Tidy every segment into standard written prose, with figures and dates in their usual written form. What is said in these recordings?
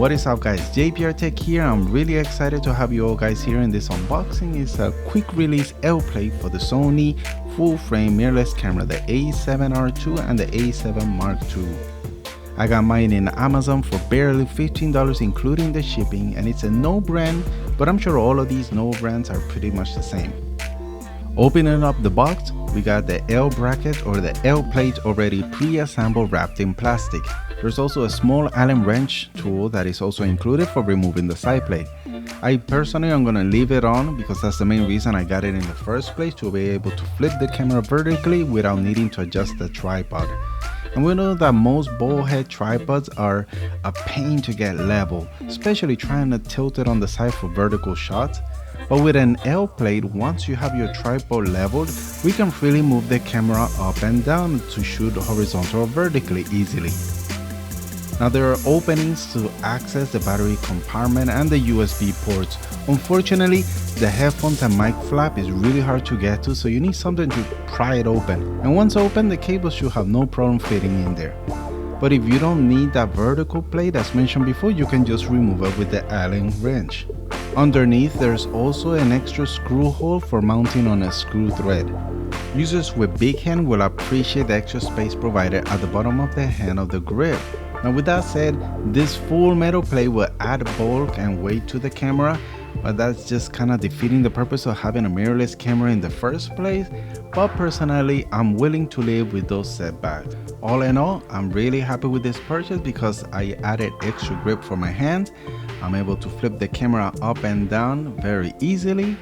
What is up guys, JPR Tech here. I'm really excited to have you all guys here in this unboxing. It's a quick release L plate for the Sony full frame mirrorless camera, the a7r2 and the a7m2. I got mine in Amazon for barely $15 including the shipping, and it's a no brand, but I'm sure all of these no brands are pretty much the same. Opening up the box, we got the L bracket or the L plate already pre-assembled wrapped in plastic. There's also a small Allen wrench tool that is also included for removing the side plate. I personally am going to leave it on because that's the main reason I got it in the first place, to be able to flip the camera vertically without needing to adjust the tripod. And we know that most ball head tripods are a pain to get level, especially trying to tilt it on the side for vertical shots. But with an L plate, once you have your tripod leveled, we can freely move the camera up and down to shoot horizontal or vertically easily. Now there are openings to access the battery compartment and the USB ports. Unfortunately, the headphones and mic flap is really hard to get to, so you need something to pry it open. And once open, the cable should have no problem fitting in there. But if you don't need that vertical plate as mentioned before, you can just remove it with the Allen wrench. Underneath, there's also an extra screw hole for mounting on a screw thread. Users with big hand will appreciate the extra space provided at the bottom of the hand of the grip. Now with that said, this full metal plate will add bulk and weight to the camera, but that's just kind of defeating the purpose of having a mirrorless camera in the first place. But personally, I'm willing to live with those setbacks. All in all, I'm really happy with this purchase because I added extra grip for my hands. I'm able to flip the camera up and down very easily.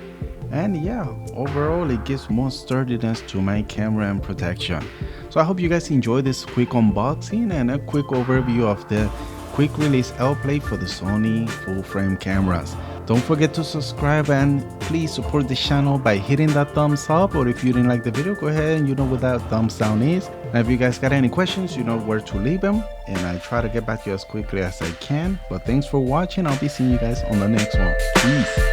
And yeah, overall it gives more sturdiness to my camera and protection. So I hope you guys enjoyed this quick unboxing and a quick overview of the quick release L plate for the Sony full frame cameras. Don't forget to subscribe and please support the channel by hitting that thumbs up, or if you didn't like the video, go ahead and you know what that thumbs down is. Now if you guys got any questions, you know where to leave them, and I try to get back to you as quickly as I can. But thanks for watching. I'll be seeing you guys on the next one. Peace.